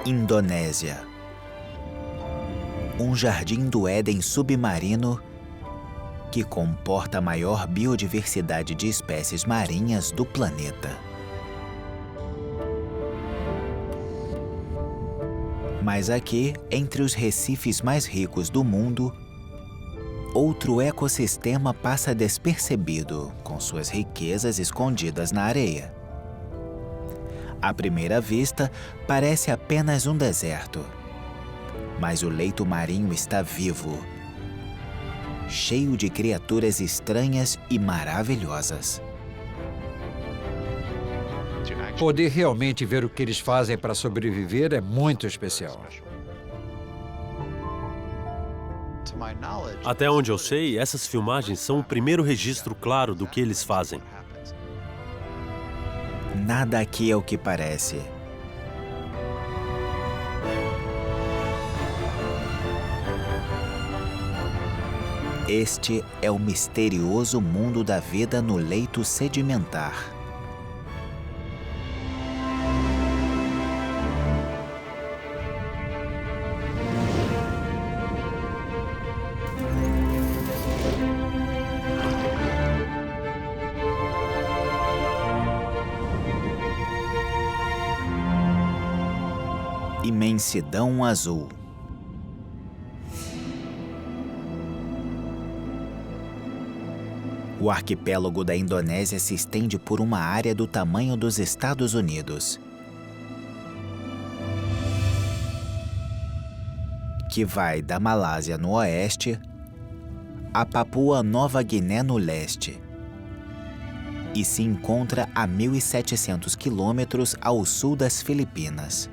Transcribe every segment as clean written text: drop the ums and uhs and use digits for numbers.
Indonésia. Um jardim do Éden submarino que comporta a maior biodiversidade de espécies marinhas do planeta. Mas aqui, entre os recifes mais ricos do mundo, outro ecossistema passa despercebido, com suas riquezas escondidas na areia. À primeira vista, parece apenas um deserto. Mas o leito marinho está vivo, cheio de criaturas estranhas e maravilhosas. Poder realmente ver o que eles fazem para sobreviver é muito especial. Até onde eu sei, essas filmagens são o primeiro registro claro do que eles fazem. Nada aqui é o que parece. Este é o misterioso mundo da vida no leito sedimentar. Imensidão azul. O arquipélago da Indonésia se estende por uma área do tamanho dos Estados Unidos, que vai da Malásia no oeste a Papua Nova Guiné no leste e se encontra a 1.700 quilômetros ao sul das Filipinas.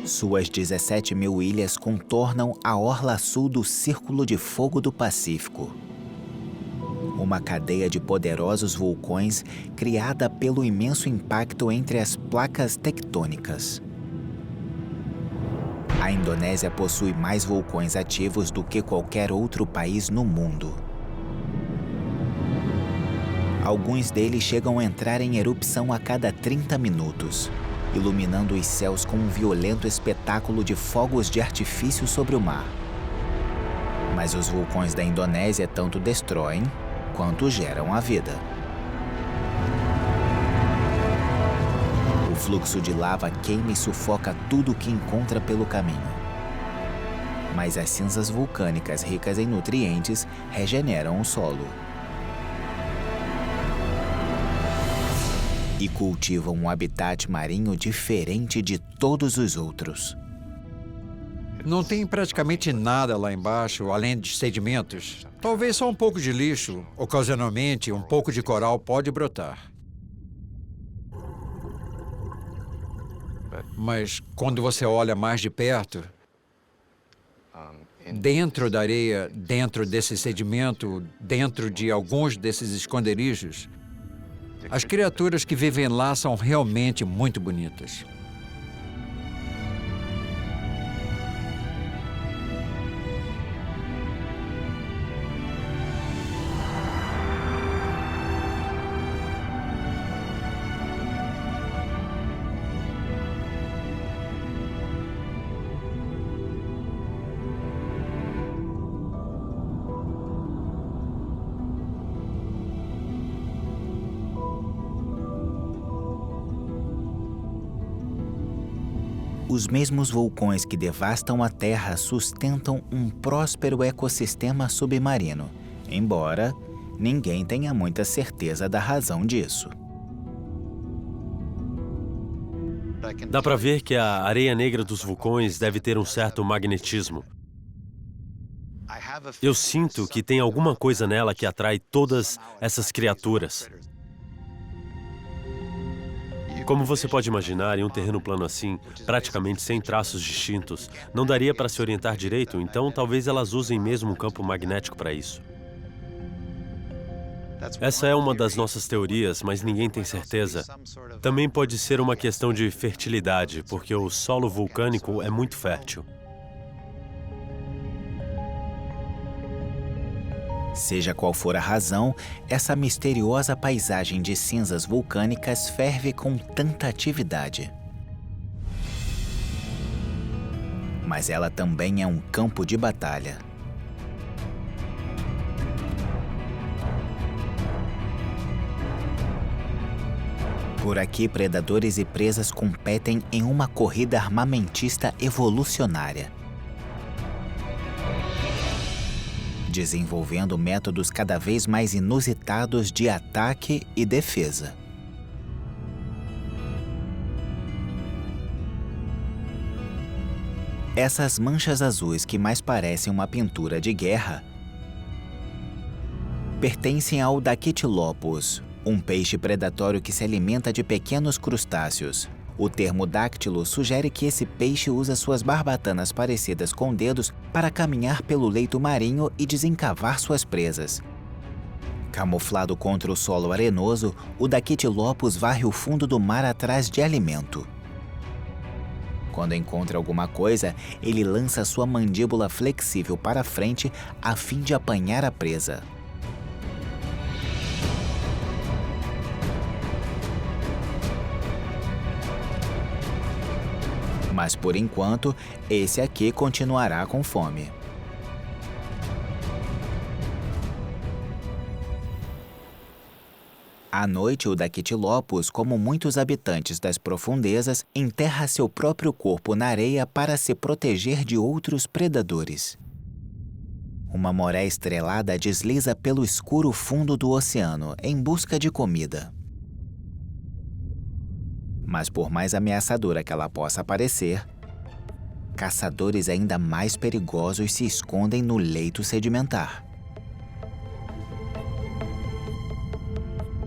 Suas 17.000 ilhas contornam a orla sul do Círculo de Fogo do Pacífico, uma cadeia de poderosos vulcões criada pelo imenso impacto entre as placas tectônicas. A Indonésia possui mais vulcões ativos do que qualquer outro país no mundo. Alguns deles chegam a entrar em erupção a cada 30 minutos. Iluminando os céus com um violento espetáculo de fogos de artifício sobre o mar. Mas os vulcões da Indonésia tanto destroem quanto geram a vida. O fluxo de lava queima e sufoca tudo o que encontra pelo caminho. Mas as cinzas vulcânicas ricas em nutrientes regeneram o solo. E cultivam um habitat marinho diferente de todos os outros. Não tem praticamente nada lá embaixo, além de sedimentos. Talvez só um pouco de lixo. Ocasionalmente, um pouco de coral pode brotar. Mas quando você olha mais de perto, dentro da areia, dentro desse sedimento, dentro de alguns desses esconderijos, as criaturas que vivem lá são realmente muito bonitas. Os mesmos vulcões que devastam a Terra sustentam um próspero ecossistema submarino, embora ninguém tenha muita certeza da razão disso. Dá para ver que a areia negra dos vulcões deve ter um certo magnetismo. Eu sinto que tem alguma coisa nela que atrai todas essas criaturas. Como você pode imaginar, em um terreno plano assim, praticamente sem traços distintos, não daria para se orientar direito, então talvez elas usem mesmo um campo magnético para isso. Essa é uma das nossas teorias, mas ninguém tem certeza. Também pode ser uma questão de fertilidade, porque o solo vulcânico é muito fértil. Seja qual for a razão, essa misteriosa paisagem de cinzas vulcânicas ferve com tanta atividade. Mas ela também é um campo de batalha. Por aqui, predadores e presas competem em uma corrida armamentista evolucionária, desenvolvendo métodos cada vez mais inusitados de ataque e defesa. Essas manchas azuis que mais parecem uma pintura de guerra pertencem ao Dactylopus, um peixe predatório que se alimenta de pequenos crustáceos. O termo dáctilo sugere que esse peixe usa suas barbatanas parecidas com dedos para caminhar pelo leito marinho e desencavar suas presas. Camuflado contra o solo arenoso, o Dactylopus varre o fundo do mar atrás de alimento. Quando encontra alguma coisa, ele lança sua mandíbula flexível para frente a fim de apanhar a presa. Mas por enquanto, esse aqui continuará com fome. À noite, o Dactylopus, como muitos habitantes das profundezas, enterra seu próprio corpo na areia para se proteger de outros predadores. Uma maré estrelada desliza pelo escuro fundo do oceano em busca de comida. Mas por mais ameaçadora que ela possa parecer, caçadores ainda mais perigosos se escondem no leito sedimentar.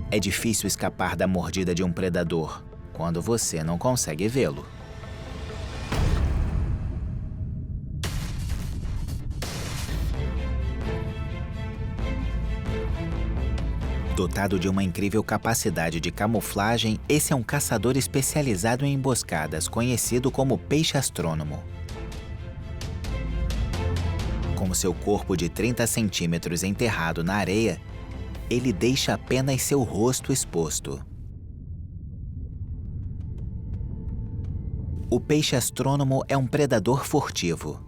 É difícil escapar da mordida de um predador quando você não consegue vê-lo. Dotado de uma incrível capacidade de camuflagem, esse é um caçador especializado em emboscadas, conhecido como peixe astrônomo. Com seu corpo de 30 centímetros enterrado na areia, ele deixa apenas seu rosto exposto. O peixe astrônomo é um predador furtivo.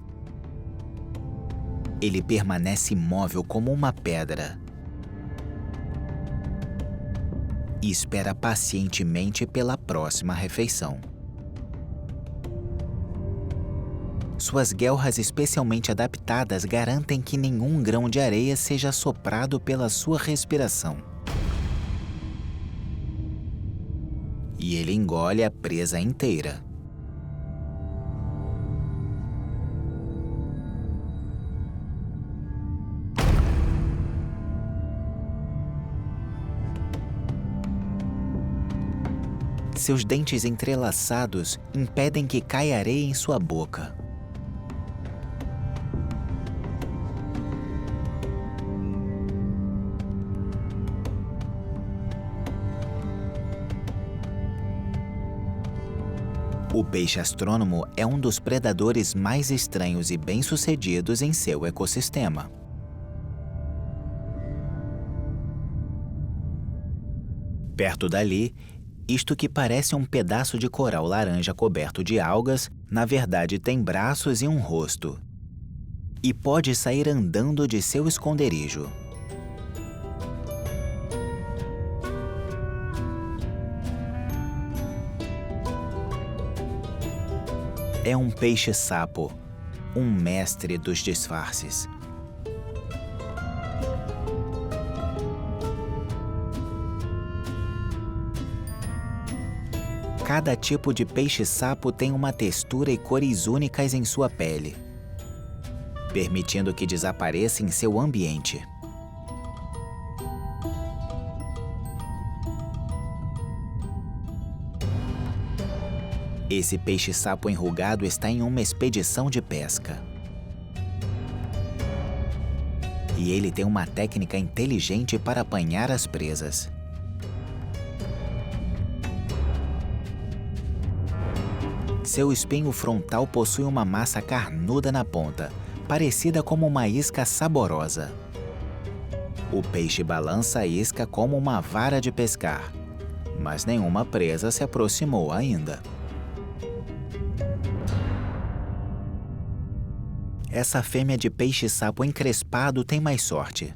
Ele permanece imóvel como uma pedra e espera pacientemente pela próxima refeição. Suas guelras especialmente adaptadas garantem que nenhum grão de areia seja soprado pela sua respiração. E ele engole a presa inteira. Seus dentes entrelaçados impedem que caia areia em sua boca. O peixe astrônomo é um dos predadores mais estranhos e bem-sucedidos em seu ecossistema. Perto dali, isto que parece um pedaço de coral laranja coberto de algas, na verdade tem braços e um rosto. E pode sair andando de seu esconderijo. É um peixe-sapo, um mestre dos disfarces. Cada tipo de peixe-sapo tem uma textura e cores únicas em sua pele, permitindo que desapareça em seu ambiente. Esse peixe-sapo enrugado está em uma expedição de pesca. E ele tem uma técnica inteligente para apanhar as presas. Seu espinho frontal possui uma massa carnuda na ponta, parecida como uma isca saborosa. O peixe balança a isca como uma vara de pescar, mas nenhuma presa se aproximou ainda. Essa fêmea de peixe-sapo encrespado tem mais sorte.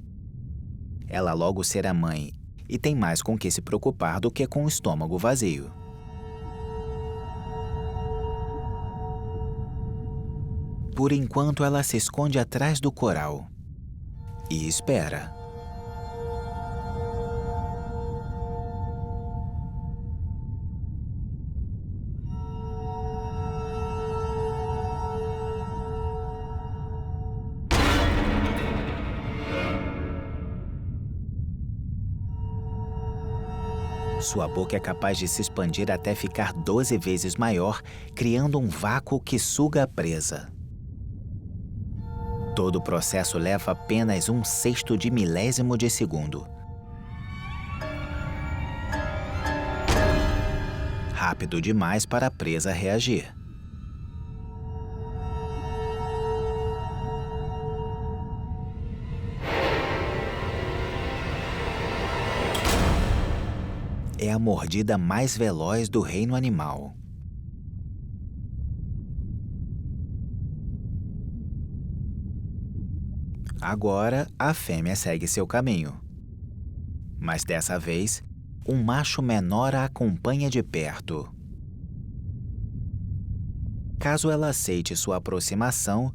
Ela logo será mãe e tem mais com que se preocupar do que com o estômago vazio. Por enquanto, ela se esconde atrás do coral e espera. Sua boca é capaz de se expandir até ficar 12 vezes maior, criando um vácuo que suga a presa. Todo o processo leva apenas 1/6 de milésimo de segundo. Rápido demais para a presa reagir. É a mordida mais veloz do reino animal. Agora, a fêmea segue seu caminho. Mas dessa vez, um macho menor a acompanha de perto. Caso ela aceite sua aproximação,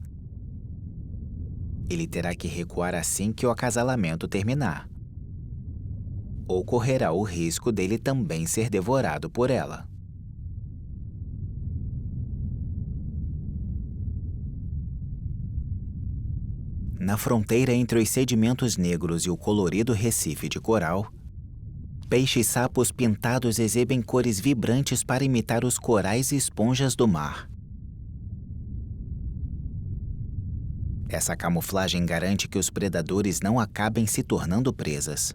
ele terá que recuar assim que o acasalamento terminar. Ou correrá o risco dele também ser devorado por ela. Na fronteira entre os sedimentos negros e o colorido recife de coral, peixes-sapos pintados exibem cores vibrantes para imitar os corais e esponjas do mar. Essa camuflagem garante que os predadores não acabem se tornando presas.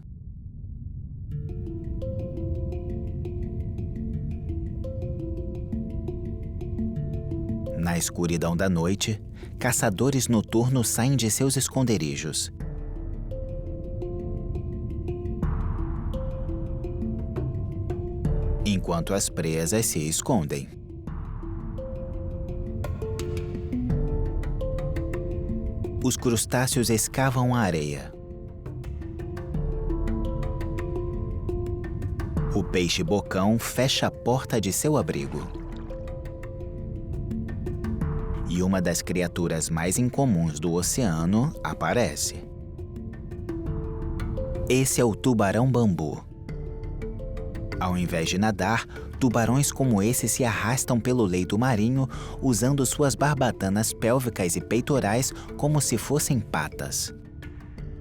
Na escuridão da noite, caçadores noturnos saem de seus esconderijos. Enquanto as presas se escondem. Os crustáceos escavam a areia. O peixe-bocão fecha a porta de seu abrigo. E uma das criaturas mais incomuns do oceano aparece. Esse é o tubarão-bambu. Ao invés de nadar, tubarões como esse se arrastam pelo leito marinho usando suas barbatanas pélvicas e peitorais como se fossem patas.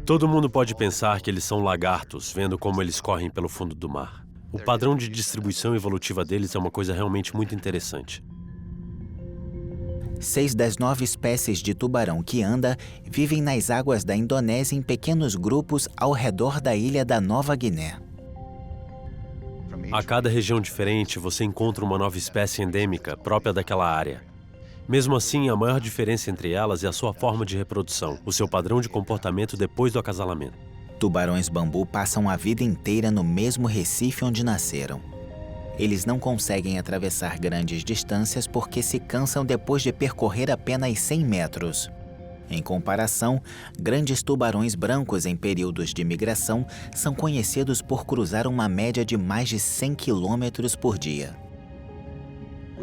Todo mundo pode pensar que eles são lagartos, vendo como eles correm pelo fundo do mar. O padrão de distribuição evolutiva deles é uma coisa realmente muito interessante. 6 das 9 espécies de tubarão que anda vivem nas águas da Indonésia em pequenos grupos ao redor da ilha da Nova Guiné. A cada região diferente, você encontra uma nova espécie endêmica própria daquela área. Mesmo assim, a maior diferença entre elas é a sua forma de reprodução, o seu padrão de comportamento depois do acasalamento. Tubarões-bambu passam a vida inteira no mesmo recife onde nasceram. Eles não conseguem atravessar grandes distâncias porque se cansam depois de percorrer apenas 100 metros. Em comparação, grandes tubarões brancos em períodos de migração são conhecidos por cruzar uma média de mais de 100 quilômetros por dia.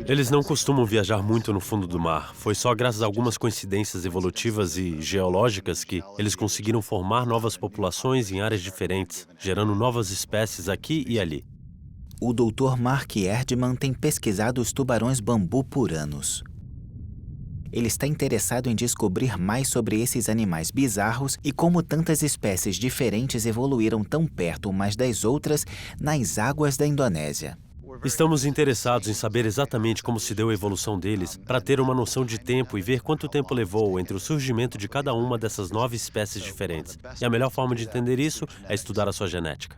Eles não costumam viajar muito no fundo do mar. Foi só graças a algumas coincidências evolutivas e geológicas que eles conseguiram formar novas populações em áreas diferentes, gerando novas espécies aqui e ali. O Dr. Mark Erdman tem pesquisado os tubarões-bambu por anos. Ele está interessado em descobrir mais sobre esses animais bizarros e como tantas espécies diferentes evoluíram tão perto umas das outras nas águas da Indonésia. Estamos interessados em saber exatamente como se deu a evolução deles, para ter uma noção de tempo e ver quanto tempo levou entre o surgimento de cada uma dessas 9 espécies diferentes. E a melhor forma de entender isso é estudar a sua genética.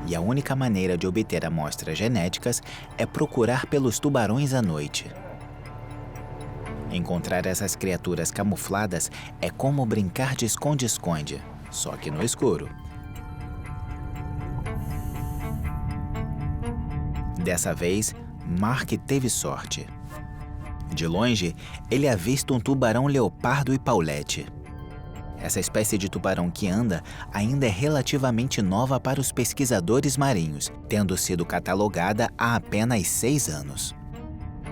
E a única maneira de obter amostras genéticas é procurar pelos tubarões à noite. Encontrar essas criaturas camufladas é como brincar de esconde-esconde, só que no escuro. Dessa vez, Mark teve sorte. De longe, ele avista um tubarão leopardo e paulete. Essa espécie de tubarão que anda ainda é relativamente nova para os pesquisadores marinhos, tendo sido catalogada há apenas 6 anos.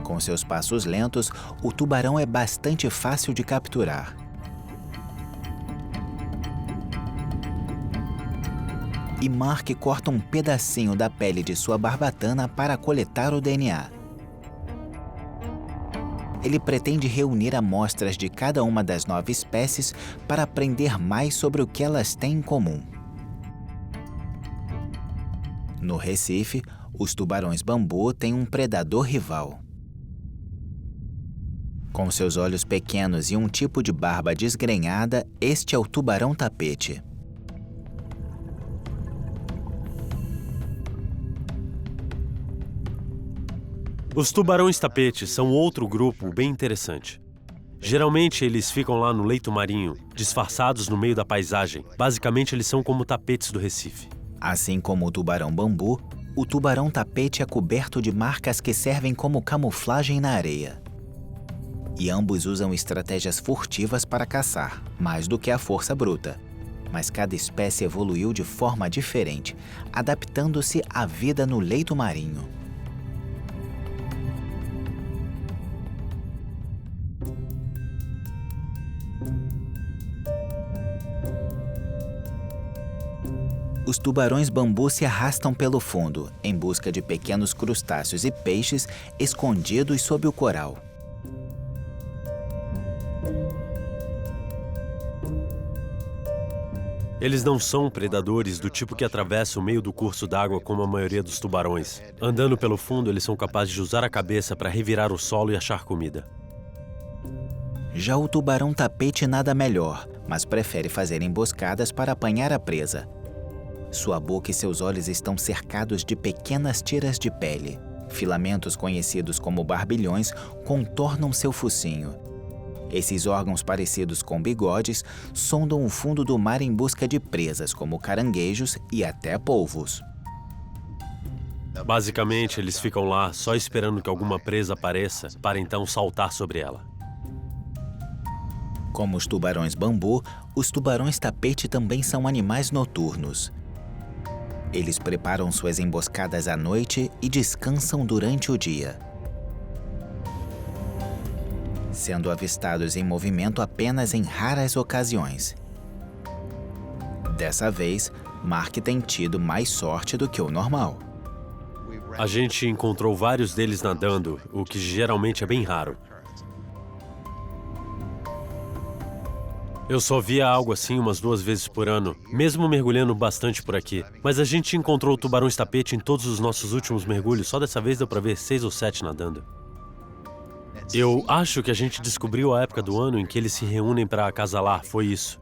Com seus passos lentos, o tubarão é bastante fácil de capturar. E Mark corta um pedacinho da pele de sua barbatana para coletar o DNA. Ele pretende reunir amostras de cada uma das 9 espécies para aprender mais sobre o que elas têm em comum. No Recife, os tubarões-bambu têm um predador rival. Com seus olhos pequenos e um tipo de barba desgrenhada, este é o tubarão-tapete. Os tubarões-tapete são outro grupo bem interessante. Geralmente eles ficam lá no leito marinho, disfarçados no meio da paisagem. Basicamente eles são como tapetes do Recife. Assim como o tubarão-bambu, o tubarão-tapete é coberto de marcas que servem como camuflagem na areia. E ambos usam estratégias furtivas para caçar, mais do que a força bruta. Mas cada espécie evoluiu de forma diferente, adaptando-se à vida no leito marinho. Os tubarões-bambu se arrastam pelo fundo, em busca de pequenos crustáceos e peixes escondidos sob o coral. Eles não são predadores do tipo que atravessa o meio do curso d'água como a maioria dos tubarões. Andando pelo fundo, eles são capazes de usar a cabeça para revirar o solo e achar comida. Já o tubarão-tapete nada melhor, mas prefere fazer emboscadas para apanhar a presa. Sua boca e seus olhos estão cercados de pequenas tiras de pele. Filamentos conhecidos como barbilhões contornam seu focinho. Esses órgãos parecidos com bigodes sondam o fundo do mar em busca de presas como caranguejos e até polvos. Basicamente, eles ficam lá só esperando que alguma presa apareça para então saltar sobre ela. Como os tubarões-bambu, os tubarões-tapete também são animais noturnos. Eles preparam suas emboscadas à noite e descansam durante o dia, sendo avistados em movimento apenas em raras ocasiões. Dessa vez, Mark tem tido mais sorte do que o normal. A gente encontrou vários deles nadando, o que geralmente é bem raro. Eu só via algo assim umas 2 vezes por ano, mesmo mergulhando bastante por aqui. Mas a gente encontrou tubarões-tapete em todos os nossos últimos mergulhos, só dessa vez deu pra ver 6 ou 7 nadando. Eu acho que a gente descobriu a época do ano em que eles se reúnem para acasalar, foi isso.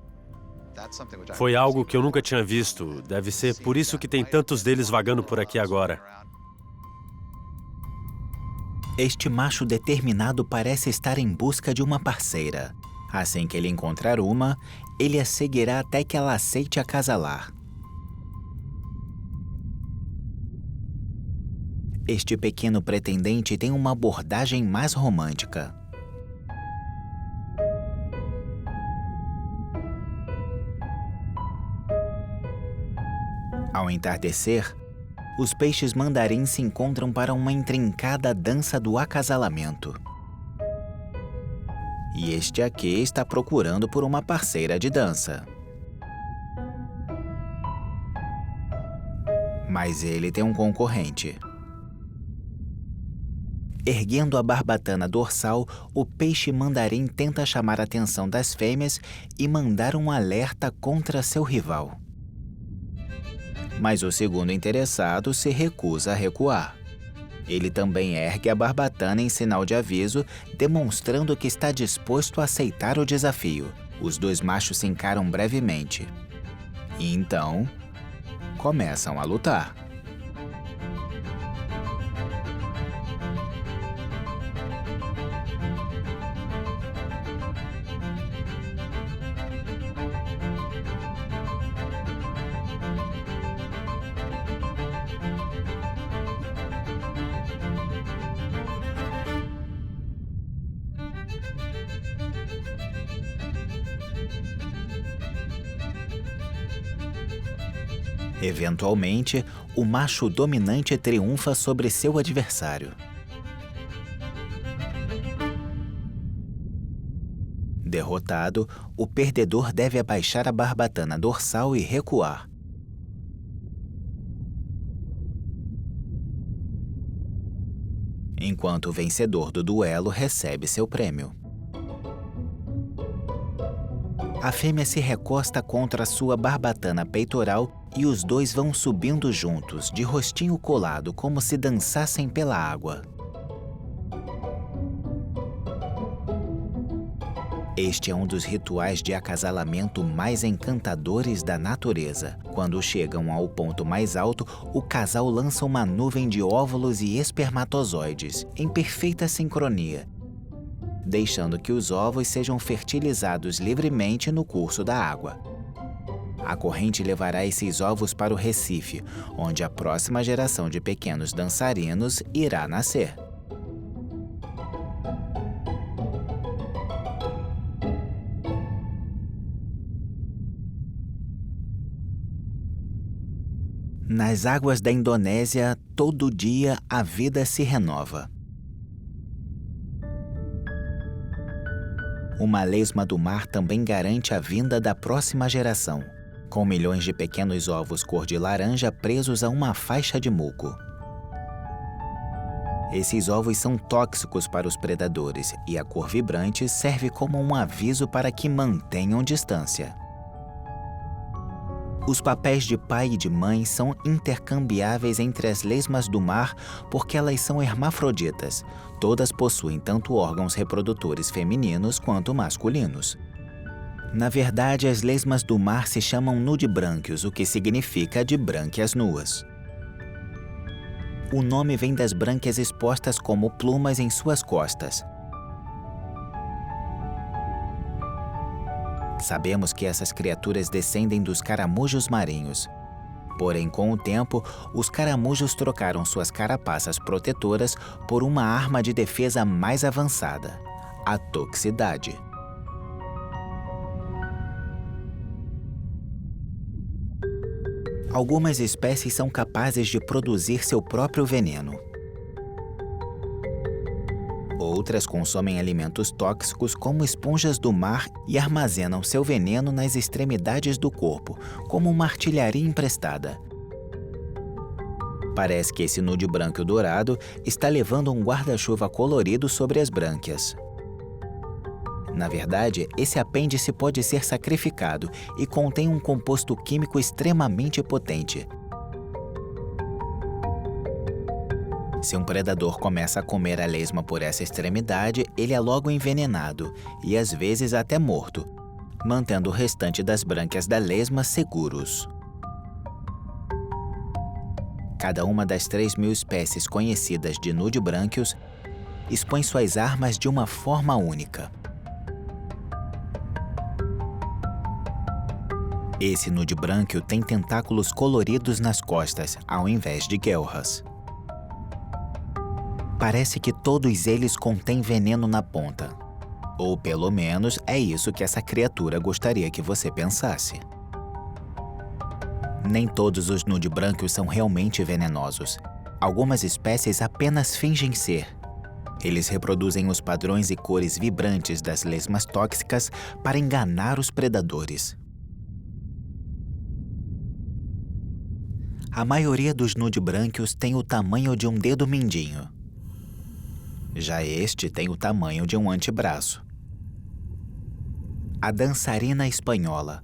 Foi algo que eu nunca tinha visto, deve ser por isso que tem tantos deles vagando por aqui agora. Este macho determinado parece estar em busca de uma parceira. Assim que ele encontrar uma, ele a seguirá até que ela aceite acasalar. Este pequeno pretendente tem uma abordagem mais romântica. Ao entardecer, os peixes mandarins se encontram para uma intrincada dança do acasalamento. E este aqui está procurando por uma parceira de dança. Mas ele tem um concorrente. Erguendo a barbatana dorsal, o peixe mandarim tenta chamar a atenção das fêmeas e mandar um alerta contra seu rival. Mas o segundo interessado se recusa a recuar. Ele também ergue a barbatana em sinal de aviso, demonstrando que está disposto a aceitar o desafio. Os 2 machos se encaram brevemente. E então, começam a lutar. Eventualmente, o macho dominante triunfa sobre seu adversário. Derrotado, o perdedor deve abaixar a barbatana dorsal e recuar. Enquanto o vencedor do duelo recebe seu prêmio. A fêmea se recosta contra sua barbatana peitoral e os dois vão subindo juntos, de rostinho colado, como se dançassem pela água. Este é um dos rituais de acasalamento mais encantadores da natureza. Quando chegam ao ponto mais alto, o casal lança uma nuvem de óvulos e espermatozoides, em perfeita sincronia, deixando que os ovos sejam fertilizados livremente no curso da água. A corrente levará esses ovos para o Recife, onde a próxima geração de pequenos dançarinos irá nascer. Nas águas da Indonésia, todo dia a vida se renova. Uma lesma do mar também garante a vinda da próxima geração, com milhões de pequenos ovos cor de laranja presos a uma faixa de muco. Esses ovos são tóxicos para os predadores e a cor vibrante serve como um aviso para que mantenham distância. Os papéis de pai e de mãe são intercambiáveis entre as lesmas do mar porque elas são hermafroditas. Todas possuem tanto órgãos reprodutores femininos quanto masculinos. Na verdade, as lesmas do mar se chamam nudibrânquios, o que significa de brânquias nuas. O nome vem das brânquias expostas como plumas em suas costas. Sabemos que essas criaturas descendem dos caramujos marinhos. Porém, com o tempo, os caramujos trocaram suas carapaças protetoras por uma arma de defesa mais avançada: a toxicidade. Algumas espécies são capazes de produzir seu próprio veneno. Outras consomem alimentos tóxicos como esponjas do mar e armazenam seu veneno nas extremidades do corpo, como uma artilharia emprestada. Parece que esse nudibrânquio dourado está levando um guarda-chuva colorido sobre as brânquias. Na verdade, esse apêndice pode ser sacrificado e contém um composto químico extremamente potente. Se um predador começa a comer a lesma por essa extremidade, ele é logo envenenado e às vezes até morto, mantendo o restante das brânquias da lesma seguros. Cada uma das 3.000 espécies conhecidas de nudibrânquios expõe suas armas de uma forma única. Esse nudibrânquio tem tentáculos coloridos nas costas, ao invés de guelras. Parece que todos eles contêm veneno na ponta. Ou pelo menos é isso que essa criatura gostaria que você pensasse. Nem todos os nudibrânquios são realmente venenosos. Algumas espécies apenas fingem ser. Eles reproduzem os padrões e cores vibrantes das lesmas tóxicas para enganar os predadores. A maioria dos nudibrânquios tem o tamanho de um dedo mindinho. Já este tem o tamanho de um antebraço. A dançarina espanhola,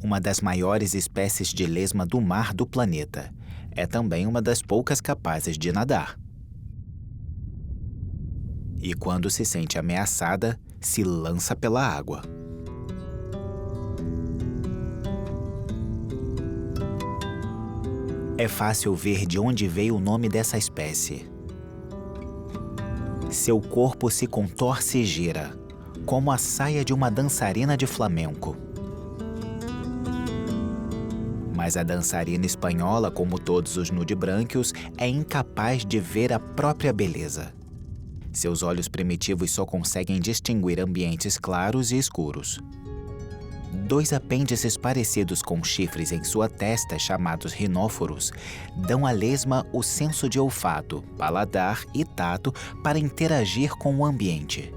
uma das maiores espécies de lesma do mar do planeta, é também uma das poucas capazes de nadar. E quando se sente ameaçada, se lança pela água. É fácil ver de onde veio o nome dessa espécie. Seu corpo se contorce e gira, como a saia de uma dançarina de flamenco. Mas a dançarina espanhola, como todos os nudibrânquios, é incapaz de ver a própria beleza. Seus olhos primitivos só conseguem distinguir ambientes claros e escuros. 2 apêndices parecidos com chifres em sua testa, chamados rinóforos, dão à lesma o senso de olfato, paladar e tato para interagir com o ambiente.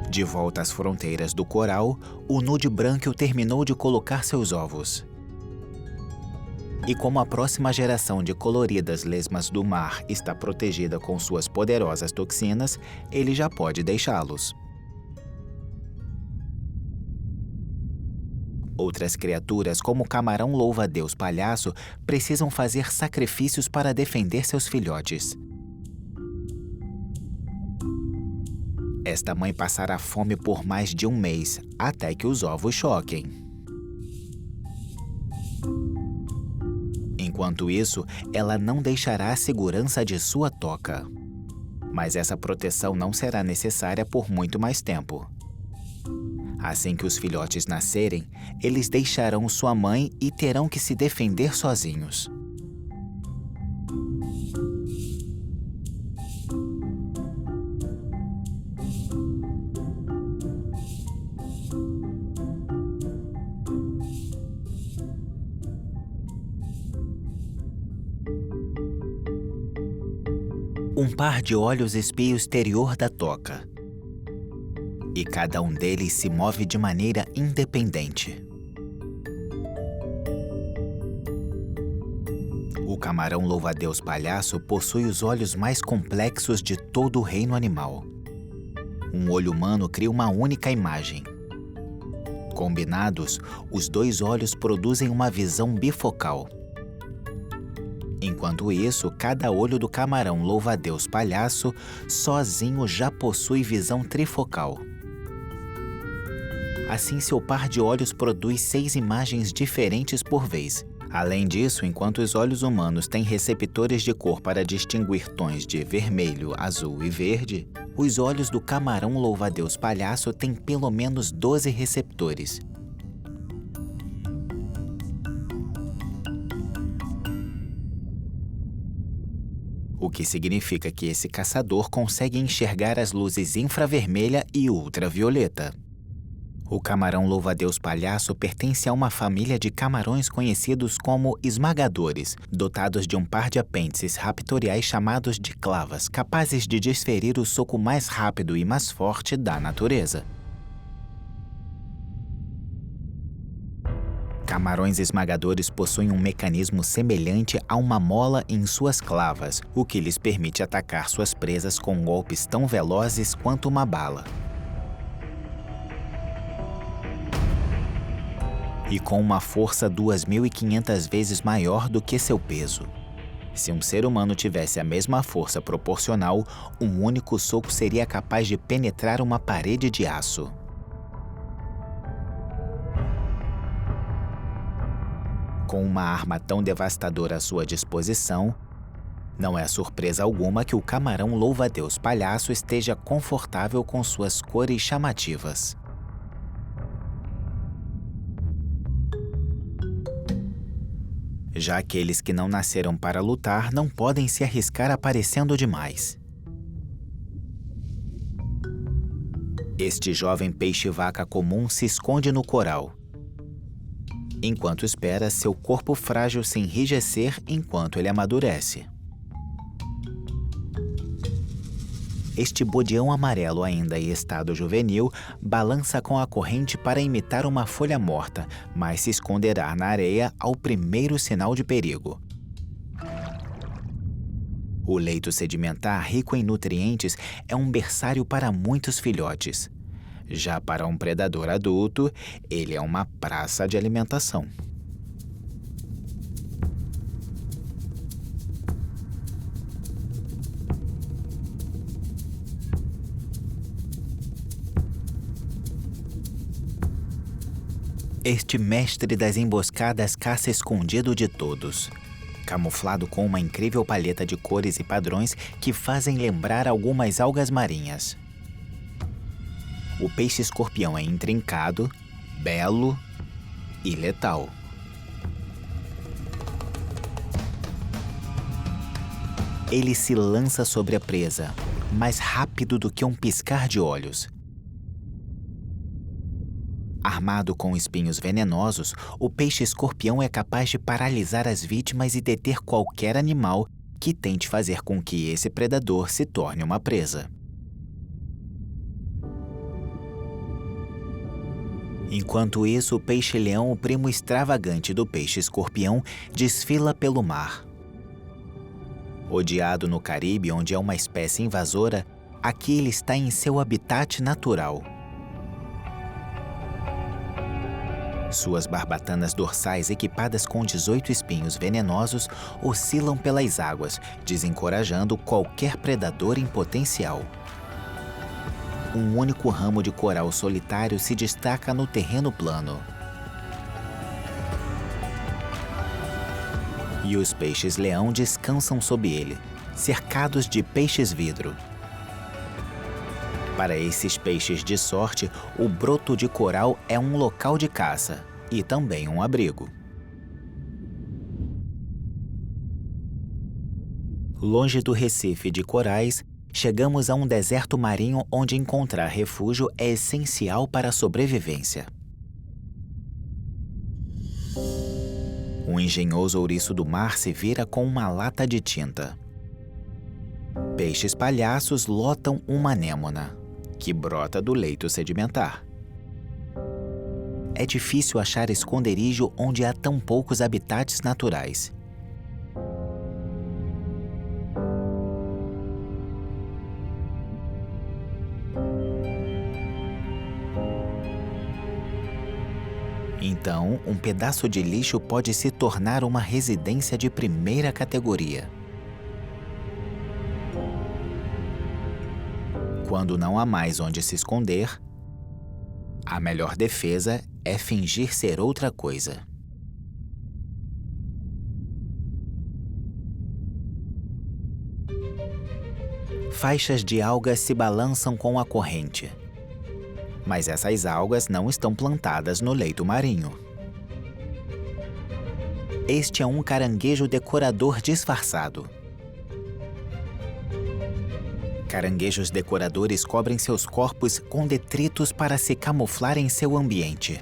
De volta às fronteiras do coral, o nudibranquio terminou de colocar seus ovos. E como a próxima geração de coloridas lesmas do mar está protegida com suas poderosas toxinas, ele já pode deixá-los. Outras criaturas, como o camarão louva-a-Deus palhaço, precisam fazer sacrifícios para defender seus filhotes. Esta mãe passará fome por mais de 1 mês, até que os ovos choquem. Enquanto isso, ela não deixará a segurança de sua toca. Mas essa proteção não será necessária por muito mais tempo. Assim que os filhotes nascerem, eles deixarão sua mãe e terão que se defender sozinhos. Um par de olhos espia o exterior da toca. E cada um deles se move de maneira independente. O camarão louva-a-Deus palhaço possui os olhos mais complexos de todo o reino animal. Um olho humano cria uma única imagem. Combinados, os 2 olhos produzem uma visão bifocal. Enquanto isso, cada olho do camarão louva-a-Deus palhaço sozinho já possui visão trifocal. Assim, seu par de olhos produz 6 imagens diferentes por vez. Além disso, enquanto os olhos humanos têm receptores de cor para distinguir tons de vermelho, azul e verde, os olhos do camarão louva-a-Deus palhaço têm pelo menos 12 receptores. O que significa que esse caçador consegue enxergar as luzes infravermelha e ultravioleta. O camarão louva-a-Deus palhaço pertence a uma família de camarões conhecidos como esmagadores, dotados de um par de apêndices raptoriais chamados de clavas, capazes de desferir o soco mais rápido e mais forte da natureza. Camarões esmagadores possuem um mecanismo semelhante a uma mola em suas clavas, o que lhes permite atacar suas presas com golpes tão velozes quanto uma bala. E com uma força 2.500 vezes maior do que seu peso. Se um ser humano tivesse a mesma força proporcional, um único soco seria capaz de penetrar uma parede de aço. Com uma arma tão devastadora à sua disposição, não é surpresa alguma que o camarão louva-a-Deus palhaço esteja confortável com suas cores chamativas. Já aqueles que não nasceram para lutar não podem se arriscar aparecendo demais. Este jovem peixe-vaca comum se esconde no coral, enquanto espera seu corpo frágil se enrijecer enquanto ele amadurece. Este bodião amarelo ainda em estado juvenil balança com a corrente para imitar uma folha morta, mas se esconderá na areia ao primeiro sinal de perigo. O leito sedimentar rico em nutrientes é um berçário para muitos filhotes. Já para um predador adulto, ele é uma praça de alimentação. Este mestre das emboscadas caça escondido de todos, camuflado com uma incrível paleta de cores e padrões que fazem lembrar algumas algas marinhas. O peixe-escorpião é intrincado, belo e letal. Ele se lança sobre a presa, mais rápido do que um piscar de olhos. Armado com espinhos venenosos, o peixe-escorpião é capaz de paralisar as vítimas e deter qualquer animal que tente fazer com que esse predador se torne uma presa. Enquanto isso, o peixe-leão, o primo extravagante do peixe-escorpião, desfila pelo mar. Odiado no Caribe, onde é uma espécie invasora, aqui ele está em seu habitat natural. Suas barbatanas dorsais, equipadas com 18 espinhos venenosos, oscilam pelas águas, desencorajando qualquer predador em potencial. Um único ramo de coral solitário se destaca no terreno plano. E os peixes-leão descansam sob ele, cercados de peixes-vidro. Para esses peixes de sorte, o broto de coral é um local de caça e também um abrigo. Longe do recife de corais, chegamos a um deserto marinho onde encontrar refúgio é essencial para a sobrevivência. Um engenhoso ouriço do mar se vira com uma lata de tinta. Peixes palhaços lotam uma anêmona, que brota do leito sedimentar. É difícil achar esconderijo onde há tão poucos habitats naturais. Então, um pedaço de lixo pode se tornar uma residência de primeira categoria. Quando não há mais onde se esconder, a melhor defesa é fingir ser outra coisa. Faixas de algas se balançam com a corrente. Mas essas algas não estão plantadas no leito marinho. Este é um caranguejo decorador disfarçado. Caranguejos decoradores cobrem seus corpos com detritos para se camuflar em seu ambiente.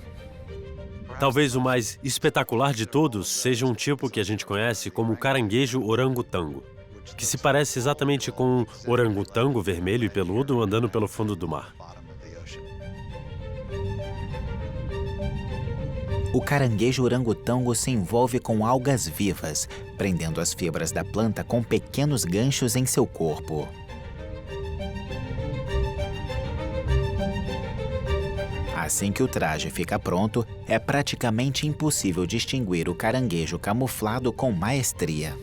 Talvez o mais espetacular de todos seja um tipo que a gente conhece como o caranguejo orangotango, que se parece exatamente com um orangotango vermelho e peludo andando pelo fundo do mar. O caranguejo orangotango se envolve com algas vivas, prendendo as fibras da planta com pequenos ganchos em seu corpo. Assim que o traje fica pronto, é praticamente impossível distinguir o caranguejo camuflado com maestria.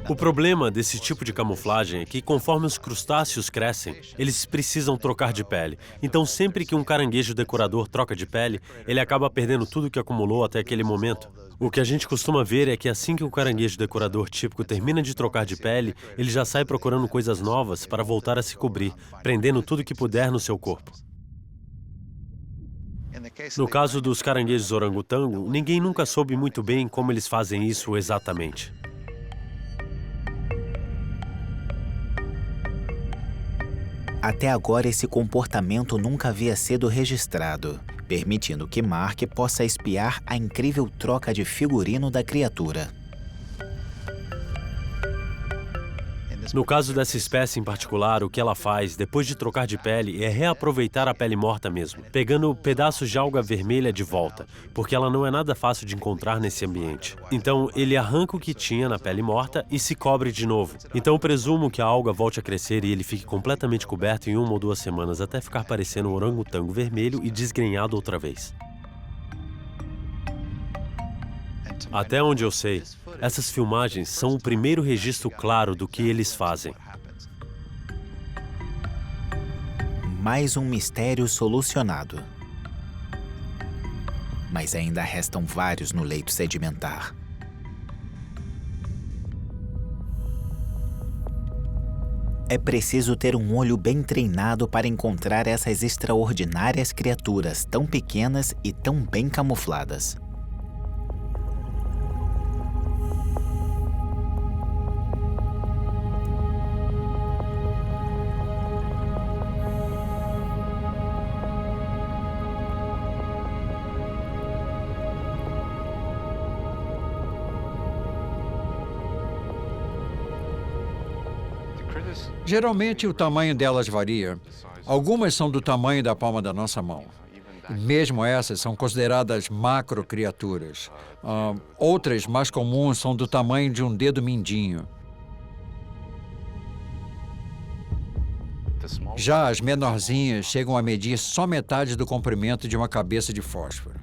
O problema desse tipo de camuflagem é que, conforme os crustáceos crescem, eles precisam trocar de pele. Então, sempre que um caranguejo decorador troca de pele, ele acaba perdendo tudo que acumulou até aquele momento. O que a gente costuma ver é que assim que um caranguejo decorador típico termina de trocar de pele, ele já sai procurando coisas novas para voltar a se cobrir, prendendo tudo que puder no seu corpo. No caso dos caranguejos orangotango, ninguém nunca soube muito bem como eles fazem isso exatamente. Até agora, esse comportamento nunca havia sido registrado, permitindo que Mark possa espiar a incrível troca de figurino da criatura. No caso dessa espécie em particular, o que ela faz, depois de trocar de pele, é reaproveitar a pele morta mesmo, pegando pedaços de alga vermelha de volta, porque ela não é nada fácil de encontrar nesse ambiente. Então, ele arranca o que tinha na pele morta e se cobre de novo. Então, eu presumo que a alga volte a crescer e ele fique completamente coberto em 1 ou 2 semanas, até ficar parecendo um orangotango vermelho e desgrenhado outra vez. Até onde eu sei, essas filmagens são o primeiro registro claro do que eles fazem. Mais um mistério solucionado. Mas ainda restam vários no leito sedimentar. É preciso ter um olho bem treinado para encontrar essas extraordinárias criaturas tão pequenas e tão bem camufladas. Geralmente, o tamanho delas varia. Algumas são do tamanho da palma da nossa mão. E mesmo essas são consideradas macrocriaturas. Outras, mais comuns, são do tamanho de um dedo mindinho. Já as menorzinhas chegam a medir só metade do comprimento de uma cabeça de fósforo.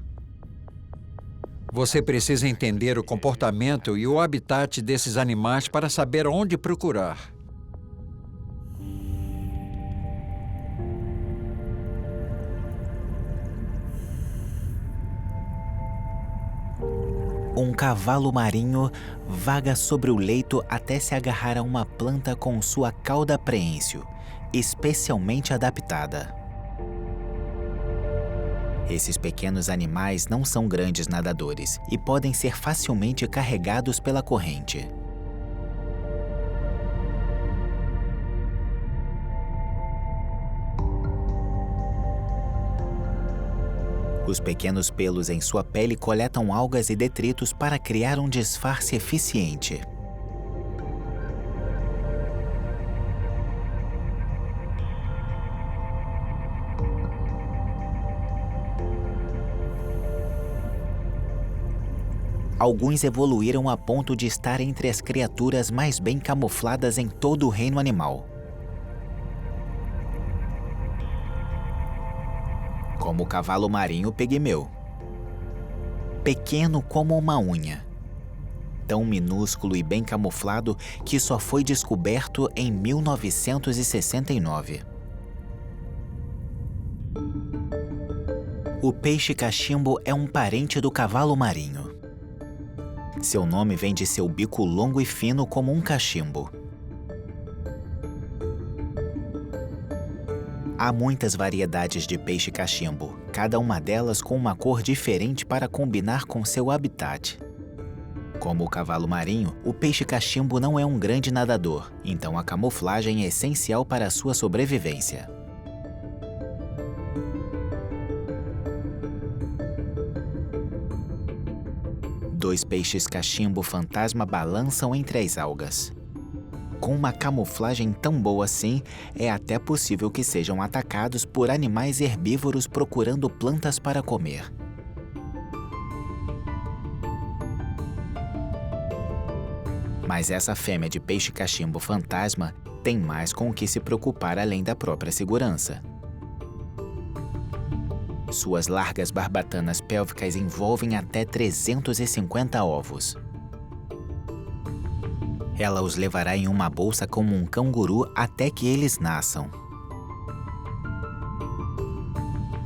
Você precisa entender o comportamento e o habitat desses animais para saber onde procurar. Um cavalo marinho vaga sobre o leito até se agarrar a uma planta com sua cauda preênsil, especialmente adaptada. Esses pequenos animais não são grandes nadadores e podem ser facilmente carregados pela corrente. Os pequenos pelos em sua pele coletam algas e detritos para criar um disfarce eficiente. Alguns evoluíram a ponto de estar entre as criaturas mais bem camufladas em todo o reino animal. Como o cavalo marinho pigmeu. Pequeno como uma unha. Tão minúsculo e bem camuflado que só foi descoberto em 1969. O peixe-cachimbo é um parente do cavalo marinho. Seu nome vem de seu bico longo e fino como um cachimbo. Há muitas variedades de peixe-cachimbo, cada uma delas com uma cor diferente para combinar com seu habitat. Como o cavalo marinho, o peixe-cachimbo não é um grande nadador, então a camuflagem é essencial para a sua sobrevivência. Dois peixes-cachimbo fantasma balançam entre as algas. Com uma camuflagem tão boa assim, é até possível que sejam atacados por animais herbívoros procurando plantas para comer. Mas essa fêmea de peixe-cachimbo fantasma tem mais com o que se preocupar além da própria segurança. Suas largas barbatanas pélvicas envolvem até 350 ovos. Ela os levará em uma bolsa como um canguru até que eles nasçam.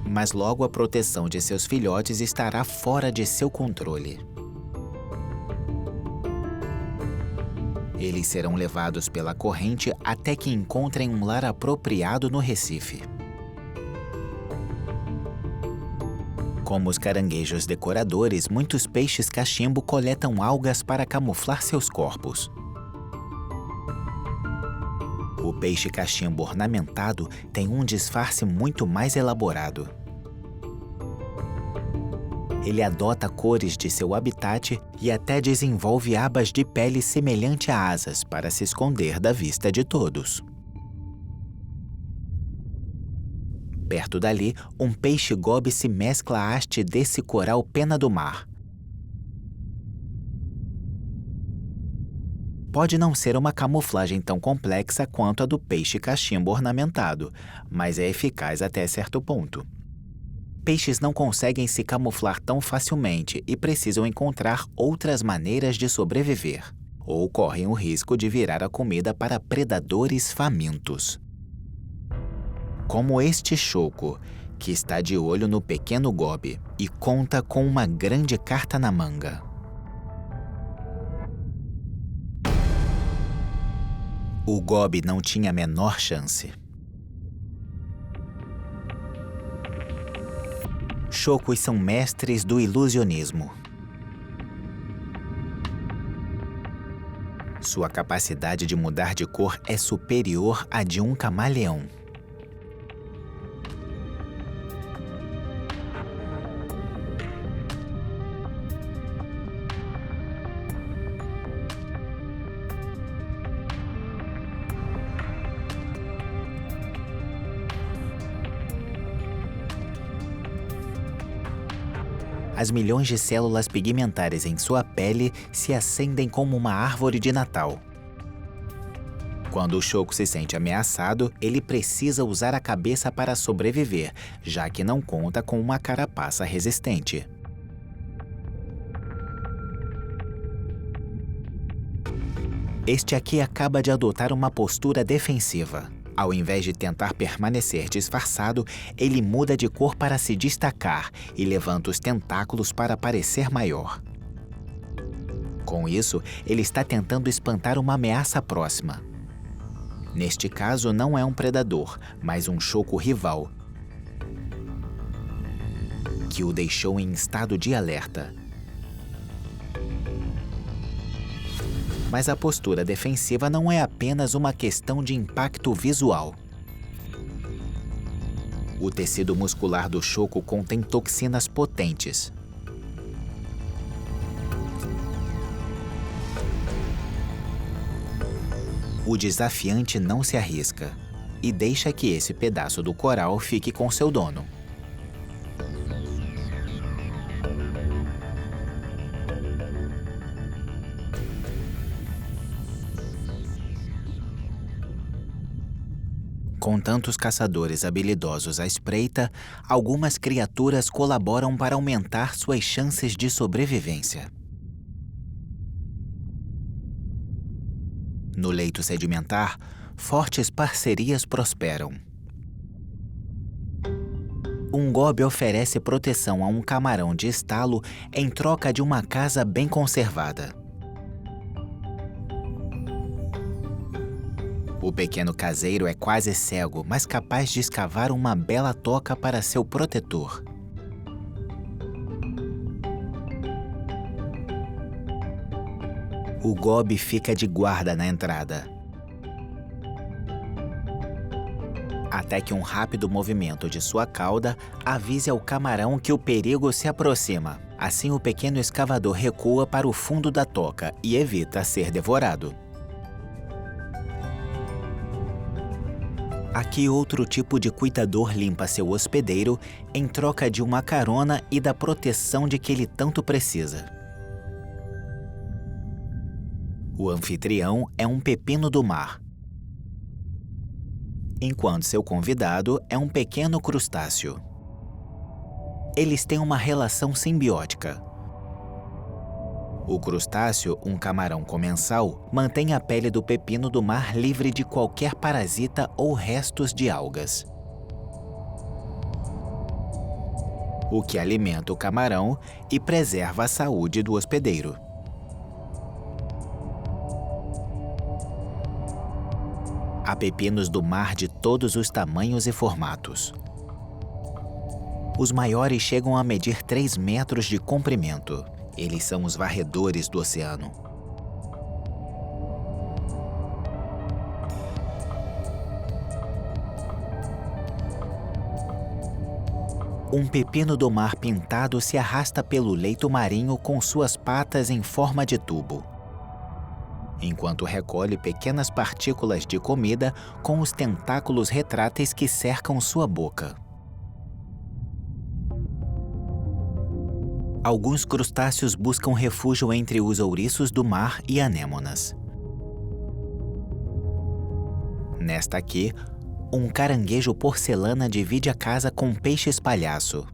Mas logo a proteção de seus filhotes estará fora de seu controle. Eles serão levados pela corrente até que encontrem um lar apropriado no Recife. Como os caranguejos decoradores, muitos peixes-cachimbo coletam algas para camuflar seus corpos. O peixe-cachimbo ornamentado tem um disfarce muito mais elaborado. Ele adota cores de seu habitat e até desenvolve abas de pele semelhante a asas para se esconder da vista de todos. Perto dali, um peixe-gobe se mescla à haste desse coral pena do mar. Pode não ser uma camuflagem tão complexa quanto a do peixe-cachimbo ornamentado, mas é eficaz até certo ponto. Peixes não conseguem se camuflar tão facilmente e precisam encontrar outras maneiras de sobreviver, ou correm o risco de virar a comida para predadores famintos. Como este choco, que está de olho no pequeno gobe e conta com uma grande carta na manga. O gobe não tinha a menor chance. Chocos são mestres do ilusionismo. Sua capacidade de mudar de cor é superior à de um camaleão. as milhões de células pigmentares em sua pele se acendem como uma árvore de Natal. Quando o choco se sente ameaçado, ele precisa usar a cabeça para sobreviver, já que não conta com uma carapaça resistente. Este aqui acaba de adotar uma postura defensiva. Ao invés de tentar permanecer disfarçado, ele muda de cor para se destacar e levanta os tentáculos para parecer maior. Com isso, ele está tentando espantar uma ameaça próxima. Neste caso, não é um predador, mas um choco rival, que o deixou em estado de alerta. Mas a postura defensiva não é apenas uma questão de impacto visual. O tecido muscular do choco contém toxinas potentes. O desafiante não se arrisca e deixa que esse pedaço do coral fique com seu dono. Com tantos caçadores habilidosos à espreita, algumas criaturas colaboram para aumentar suas chances de sobrevivência. No leito sedimentar, fortes parcerias prosperam. Um gobe oferece proteção a um camarão de estalo em troca de uma casa bem conservada. O pequeno caseiro é quase cego, mas capaz de escavar uma bela toca para seu protetor. O gobe fica de guarda na entrada, até que um rápido movimento de sua cauda avise ao camarão que o perigo se aproxima. Assim, o pequeno escavador recua para o fundo da toca e evita ser devorado. Aqui outro tipo de cuidador limpa seu hospedeiro em troca de uma carona e da proteção de que ele tanto precisa. O anfitrião é um pepino do mar, enquanto seu convidado é um pequeno crustáceo. Eles têm uma relação simbiótica. O crustáceo, um camarão comensal, mantém a pele do pepino do mar livre de qualquer parasita ou restos de algas, o que alimenta o camarão e preserva a saúde do hospedeiro. Há pepinos do mar de todos os tamanhos e formatos. Os maiores chegam a medir 3 metros de comprimento. Eles são os varredores do oceano. Um pepino do mar pintado se arrasta pelo leito marinho com suas patas em forma de tubo, enquanto recolhe pequenas partículas de comida com os tentáculos retráteis que cercam sua boca. Alguns crustáceos buscam refúgio entre os ouriços do mar e anêmonas. Nesta aqui, um caranguejo porcelana divide a casa com peixes palhaço.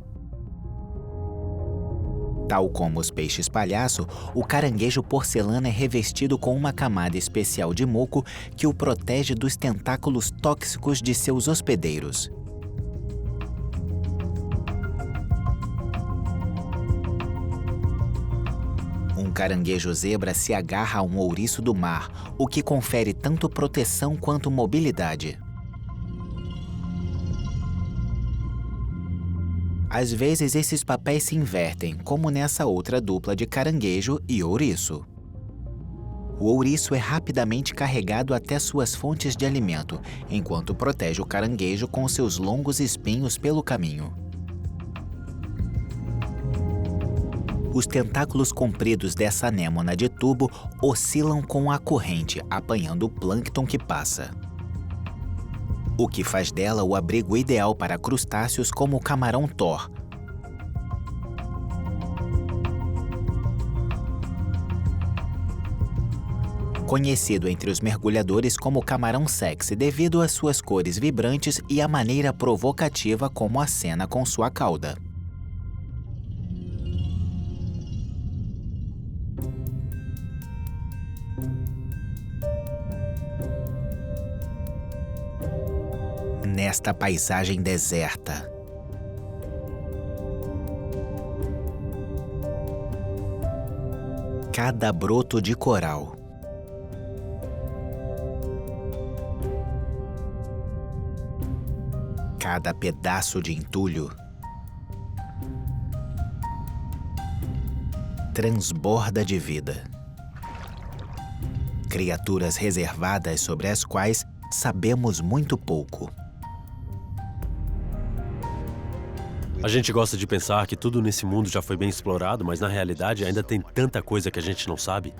Tal como os peixes palhaço, o caranguejo porcelana é revestido com uma camada especial de muco que o protege dos tentáculos tóxicos de seus hospedeiros. Um caranguejo zebra se agarra a um ouriço do mar, o que confere tanto proteção quanto mobilidade. Às vezes, esses papéis se invertem, como nessa outra dupla de caranguejo e ouriço. O ouriço é rapidamente carregado até suas fontes de alimento, enquanto protege o caranguejo com seus longos espinhos pelo caminho. Os tentáculos compridos dessa anêmona de tubo oscilam com a corrente, apanhando o plâncton que passa, o que faz dela o abrigo ideal para crustáceos como o camarão Thor. conhecido entre os mergulhadores como camarão sexy devido às suas cores vibrantes e a maneira provocativa como acena com sua cauda. Nesta paisagem deserta, cada broto de coral, cada pedaço de entulho transborda de vida. Criaturas reservadas sobre as quais sabemos muito pouco. A gente gosta de pensar que tudo nesse mundo já foi bem explorado, mas na realidade ainda tem tanta coisa que a gente não sabe.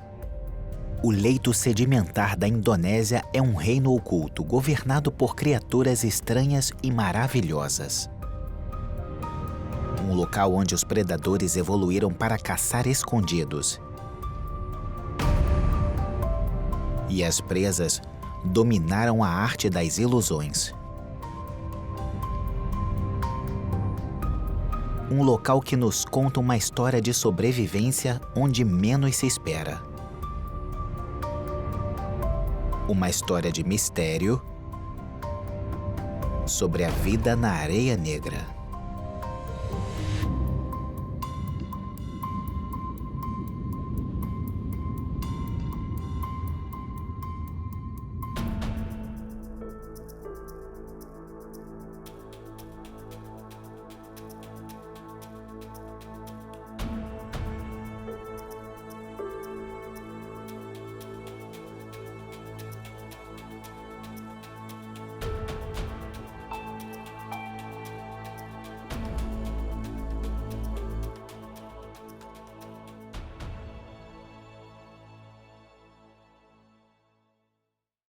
O leito sedimentar da Indonésia é um reino oculto governado por criaturas estranhas e maravilhosas. Um local onde os predadores evoluíram para caçar escondidos. E as presas dominaram a arte das ilusões. Um local que nos conta uma história de sobrevivência onde menos se espera. Uma história de mistério sobre a vida na areia negra.